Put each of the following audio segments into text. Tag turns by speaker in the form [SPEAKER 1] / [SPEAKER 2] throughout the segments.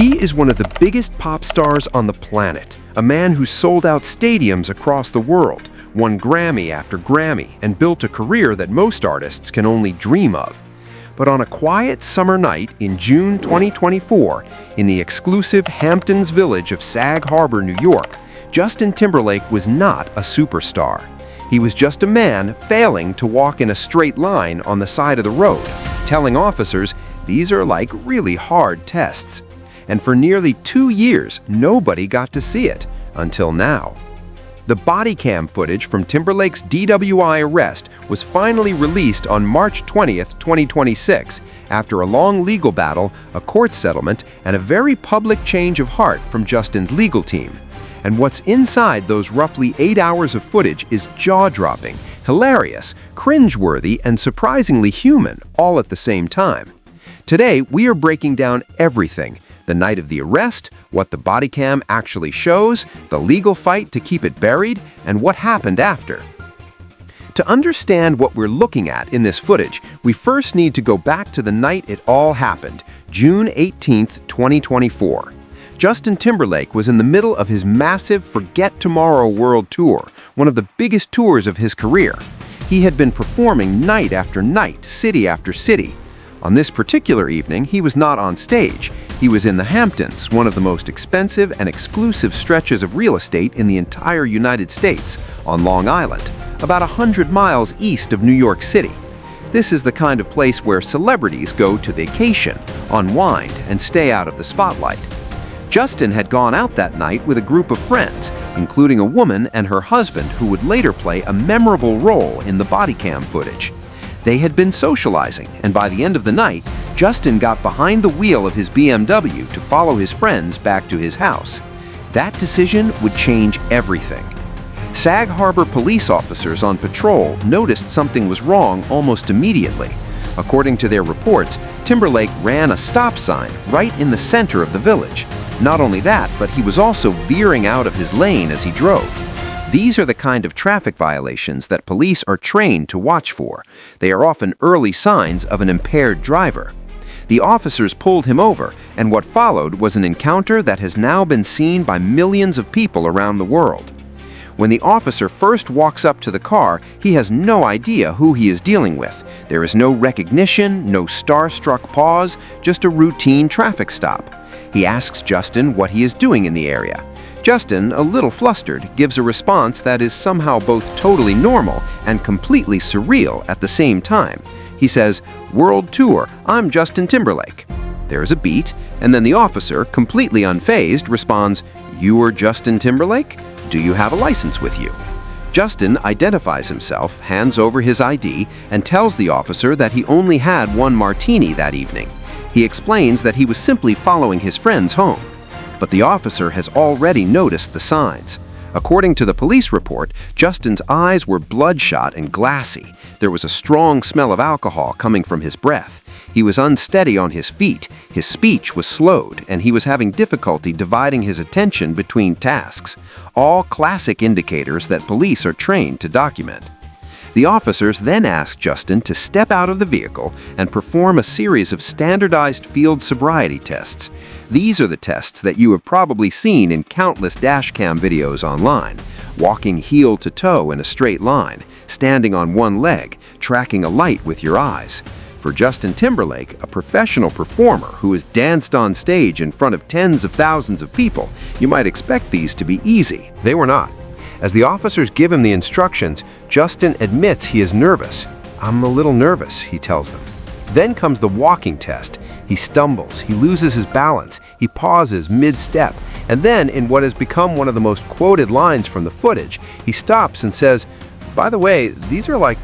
[SPEAKER 1] He is one of the biggest pop stars on the planet, a man who sold out stadiums across the world, won Grammy after Grammy, and built a career that most artists can only dream of. But on a quiet summer night in June 2024, in the exclusive Hamptons village of Sag Harbor, New York, Justin Timberlake was not a superstar. He was just a man failing to walk in a straight line on the side of the road, telling officers these are like really hard tests. And for nearly 2 years, nobody got to see it, until now. The body cam footage from Timberlake's DWI arrest was finally released on March 20th, 2026, after a long legal battle, a court settlement, and a very public change of heart from Justin's legal team. And what's inside those roughly 8 hours of footage is jaw-dropping, hilarious, cringeworthy, and surprisingly human, all at the same time. Today, we are breaking down everything: the night of the arrest, what the body cam actually shows, the legal fight to keep it buried, and what happened after. To understand what we're looking at in this footage, we first need to go back to the night it all happened, June 18th, 2024. Justin Timberlake was in the middle of his massive Forget Tomorrow World Tour, one of the biggest tours of his career. He had been performing night after night, city after city. On this particular evening, he was not on stage. He was in the Hamptons, one of the most expensive and exclusive stretches of real estate in the entire United States, on Long Island, about 100 miles east of New York City. This is the kind of place where celebrities go to vacation, unwind, and stay out of the spotlight. Justin had gone out that night with a group of friends, including a woman and her husband who would later play a memorable role in the body cam footage. They had been socializing, and by the end of the night, Justin got behind the wheel of his BMW to follow his friends back to his house. That decision would change everything. Sag Harbor police officers on patrol noticed something was wrong almost immediately. According to their reports, Timberlake ran a stop sign right in the center of the village. Not only that, but he was also veering out of his lane as he drove. These are the kind of traffic violations that police are trained to watch for. They are often early signs of an impaired driver. The officers pulled him over, and what followed was an encounter that has now been seen by millions of people around the world. When the officer first walks up to the car, he has no idea who he is dealing with. There is no recognition, no starstruck pause, just a routine traffic stop. He asks Justin what he is doing in the area. Justin, a little flustered, gives a response that is somehow both totally normal and completely surreal at the same time. He says, "World Tour, I'm Justin Timberlake." There is a beat, and then the officer, completely unfazed, responds, "You are Justin Timberlake? Do you have a license with you?" Justin identifies himself, hands over his ID, and tells the officer that he only had one martini that evening. He explains that he was simply following his friends home. But the officer has already noticed the signs. According to the police report, Justin's eyes were bloodshot and glassy. There was a strong smell of alcohol coming from his breath. He was unsteady on his feet, his speech was slowed, and he was having difficulty dividing his attention between tasks. All classic indicators that police are trained to document. The officers then asked Justin to step out of the vehicle and perform a series of standardized field sobriety tests. These are the tests that you have probably seen in countless dashcam videos online. Walking heel to toe in a straight line, standing on one leg, tracking a light with your eyes. For Justin Timberlake, a professional performer who has danced on stage in front of tens of thousands of people, you might expect these to be easy. They were not. As the officers give him the instructions, Justin admits he is nervous. "I'm a little nervous," he tells them. Then comes the walking test. He stumbles, he loses his balance, he pauses mid-step, and then, in what has become one of the most quoted lines from the footage, he stops and says, "By the way, these are like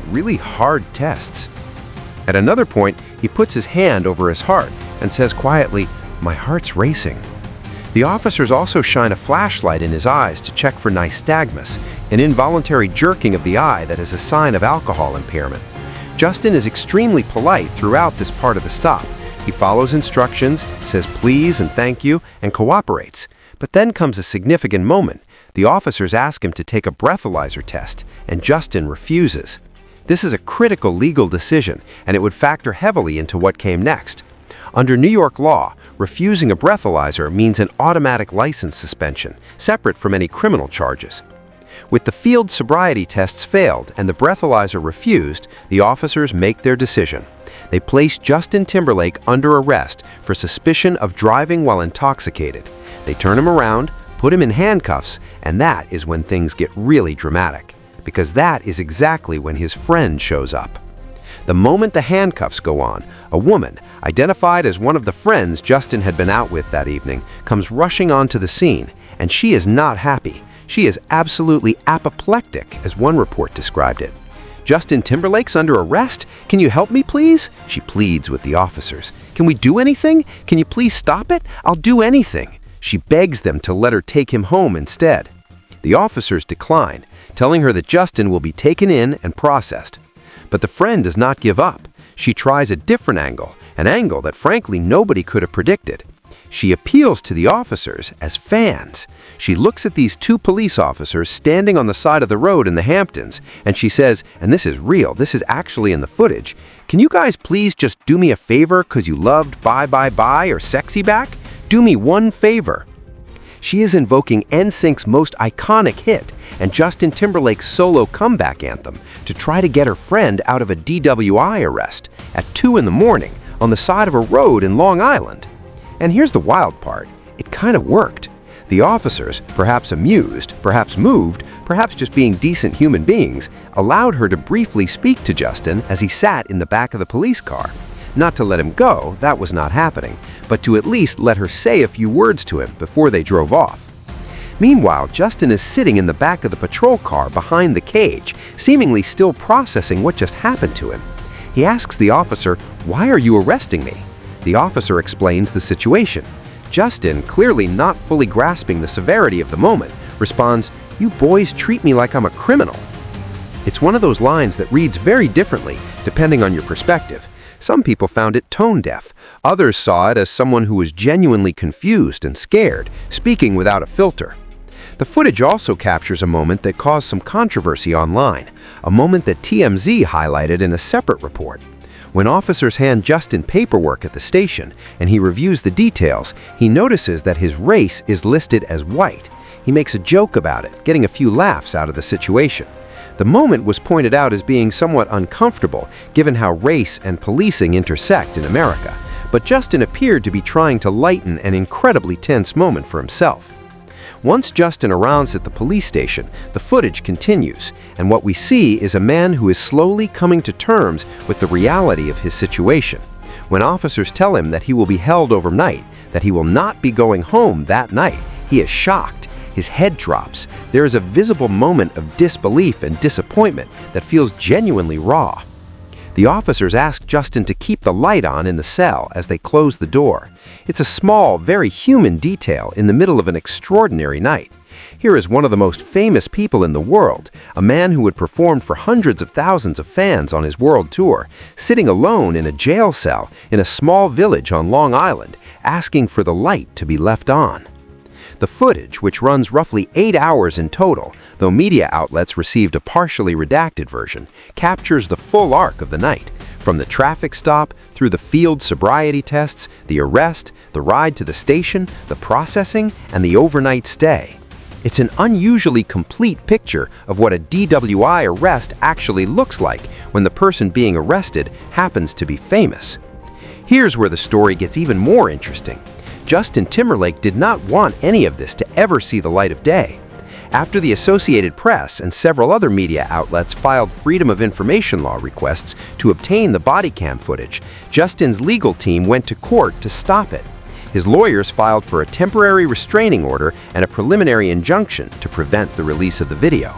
[SPEAKER 1] really hard tests." At another point, he puts his hand over his heart and says quietly, "My heart's racing." The officers also shine a flashlight in his eyes to check for nystagmus, an involuntary jerking of the eye that is a sign of alcohol impairment. Justin is extremely polite throughout this part of the stop. He follows instructions, says please and thank you, and cooperates. But then comes a significant moment. The officers ask him to take a breathalyzer test, and Justin refuses. This is a critical legal decision, and it would factor heavily into what came next. Under New York law, refusing a breathalyzer means an automatic license suspension, separate from any criminal charges. With the field sobriety tests failed and the breathalyzer refused, the officers make their decision. They place Justin Timberlake under arrest for suspicion of driving while intoxicated. They turn him around, put him in handcuffs, and that is when things get really dramatic, because that is exactly when his friend shows up. The moment the handcuffs go on, a woman, identified as one of the friends Justin had been out with that evening, comes rushing onto the scene, and she is not happy. She is absolutely apoplectic, as one report described it. "Justin Timberlake's under arrest? Can you help me, please?" she pleads with the officers. "Can we do anything? Can you please stop it? I'll do anything." She begs them to let her take him home instead. The officers decline, telling her that Justin will be taken in and processed. But the friend does not give up. She tries a different angle, an angle that frankly nobody could have predicted. She appeals to the officers as fans. She looks at these two police officers standing on the side of the road in the Hamptons, and she says, and this is real, this is actually in the footage, "Can you guys please just do me a favor because you loved Bye Bye Bye or Sexy Back? Do me one favor." She is invoking NSYNC's most iconic hit and Justin Timberlake's solo comeback anthem to try to get her friend out of a DWI arrest at 2 in the morning on the side of a road in Long Island. And here's the wild part. It kind of worked. The officers, perhaps amused, perhaps moved, perhaps just being decent human beings, allowed her to briefly speak to Justin as he sat in the back of the police car. Not to let him go, that was not happening, but to at least let her say a few words to him before they drove off. Meanwhile, Justin is sitting in the back of the patrol car behind the cage, seemingly still processing what just happened to him. He asks the officer, "Why are you arresting me?" The officer explains the situation. Justin, clearly not fully grasping the severity of the moment, responds, "You boys treat me like I'm a criminal." It's one of those lines that reads very differently depending on your perspective. Some people found it tone-deaf. Others saw it as someone who was genuinely confused and scared, speaking without a filter. The footage also captures a moment that caused some controversy online, a moment that TMZ highlighted in a separate report. When officers hand Justin paperwork at the station and he reviews the details, he notices that his race is listed as white. He makes a joke about it, getting a few laughs out of the situation. The moment was pointed out as being somewhat uncomfortable, given how race and policing intersect in America, but Justin appeared to be trying to lighten an incredibly tense moment for himself. Once Justin arrives at the police station, the footage continues, and what we see is a man who is slowly coming to terms with the reality of his situation. When officers tell him that he will be held overnight, that he will not be going home that night, he is shocked. His head drops. There is a visible moment of disbelief and disappointment that feels genuinely raw. The officers ask Justin to keep the light on in the cell as they close the door. It's a small, very human detail in the middle of an extraordinary night. Here is one of the most famous people in the world, a man who had performed for hundreds of thousands of fans on his world tour, sitting alone in a jail cell in a small village on Long Island, asking for the light to be left on. The footage, which runs roughly 8 hours in total, though media outlets received a partially redacted version, captures the full arc of the night, from the traffic stop, through the field sobriety tests, the arrest, the ride to the station, the processing, and the overnight stay. It's an unusually complete picture of what a DWI arrest actually looks like when the person being arrested happens to be famous. Here's where the story gets even more interesting. Justin Timberlake did not want any of this to ever see the light of day. After the Associated Press and several other media outlets filed Freedom of Information Law requests to obtain the bodycam footage, Justin's legal team went to court to stop it. His lawyers filed for a temporary restraining order and a preliminary injunction to prevent the release of the video.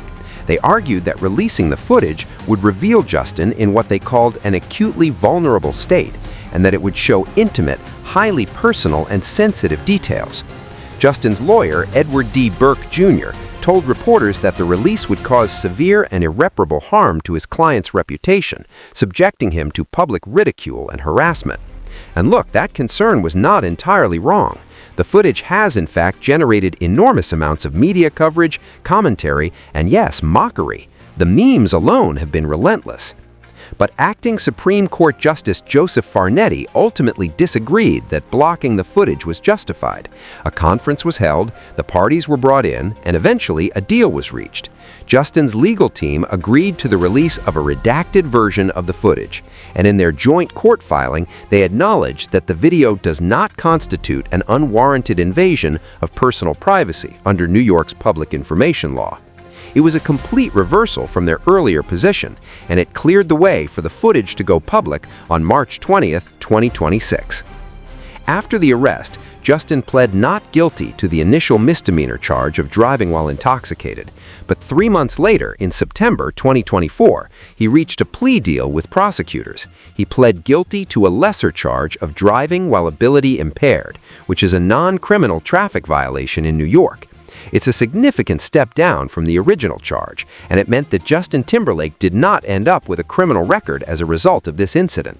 [SPEAKER 1] They argued that releasing the footage would reveal Justin in what they called an acutely vulnerable state, and that it would show intimate, highly personal and sensitive details. Justin's lawyer, Edward D. Burke Jr., told reporters that the release would cause severe and irreparable harm to his client's reputation, subjecting him to public ridicule and harassment. And look, that concern was not entirely wrong. The footage has, in fact, generated enormous amounts of media coverage, commentary, and yes, mockery. The memes alone have been relentless. But acting Supreme Court Justice Joseph Farnetti ultimately disagreed that blocking the footage was justified. A conference was held, the parties were brought in, and eventually a deal was reached. Justin's legal team agreed to the release of a redacted version of the footage, and in their joint court filing, they acknowledged that the video does not constitute an unwarranted invasion of personal privacy under New York's public information law. It was a complete reversal from their earlier position, and it cleared the way for the footage to go public on March 20th, 2026. After the arrest, Justin pled not guilty to the initial misdemeanor charge of driving while intoxicated, but 3 months later, in September 2024, he reached a plea deal with prosecutors. He pled guilty to a lesser charge of driving while ability impaired, which is a non-criminal traffic violation in New York. It's a significant step down from the original charge, and it meant that Justin Timberlake did not end up with a criminal record as a result of this incident.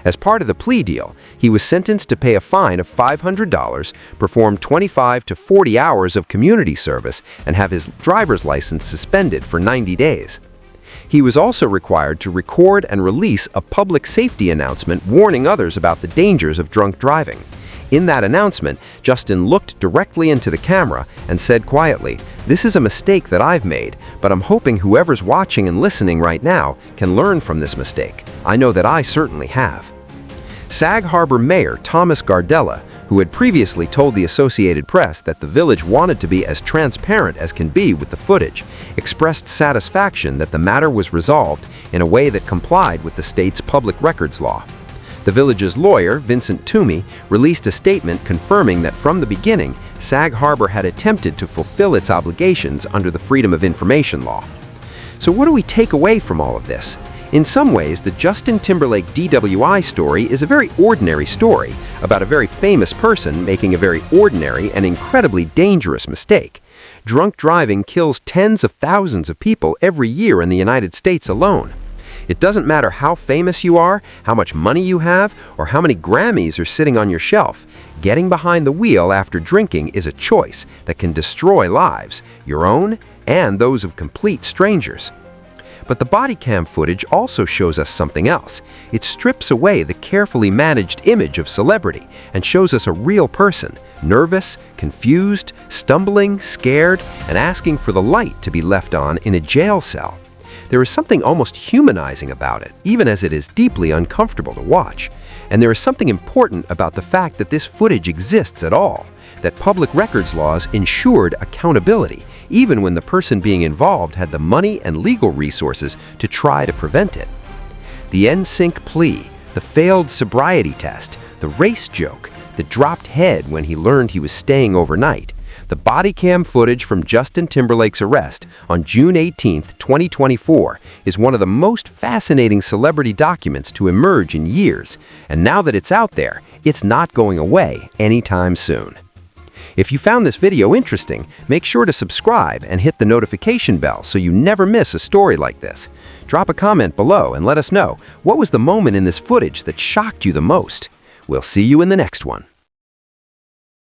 [SPEAKER 1] As part of the plea deal, he was sentenced to pay a fine of $500, perform 25 to 40 hours of community service, and have his driver's license suspended for 90 days. He was also required to record and release a public safety announcement warning others about the dangers of drunk driving. In that announcement, Justin looked directly into the camera and said quietly, "This is a mistake that I've made, but I'm hoping whoever's watching and listening right now can learn from this mistake. I know that I certainly have." Sag Harbor Mayor Thomas Gardella, who had previously told the Associated Press that the village wanted to be as transparent as can be with the footage, expressed satisfaction that the matter was resolved in a way that complied with the state's public records law. The village's lawyer, Vincent Toomey, released a statement confirming that from the beginning, Sag Harbor had attempted to fulfill its obligations under the Freedom of Information law. So what do we take away from all of this? In some ways, the Justin Timberlake DUI story is a very ordinary story about a very famous person making a very ordinary and incredibly dangerous mistake. Drunk driving kills tens of thousands of people every year in the United States alone. It doesn't matter how famous you are, how much money you have, or how many Grammys are sitting on your shelf. Getting behind the wheel after drinking is a choice that can destroy lives, your own and those of complete strangers. But the body cam footage also shows us something else. It strips away the carefully managed image of celebrity and shows us a real person, nervous, confused, stumbling, scared, and asking for the light to be left on in a jail cell. There is something almost humanizing about it, even as it is deeply uncomfortable to watch. And there is something important about the fact that this footage exists at all, that public records laws ensured accountability, even when the person being involved had the money and legal resources to try to prevent it. The NSYNC plea, the failed sobriety test, the race joke, the dropped head when he learned he was staying overnight, the body cam footage from Justin Timberlake's arrest on June 18, 2024 is one of the most fascinating celebrity documents to emerge in years, and now that it's out there, it's not going away anytime soon. If you found this video interesting, make sure to subscribe and hit the notification bell so you never miss a story like this. Drop a comment below and let us know what was the moment in this footage that shocked you the most. We'll see you in the next one.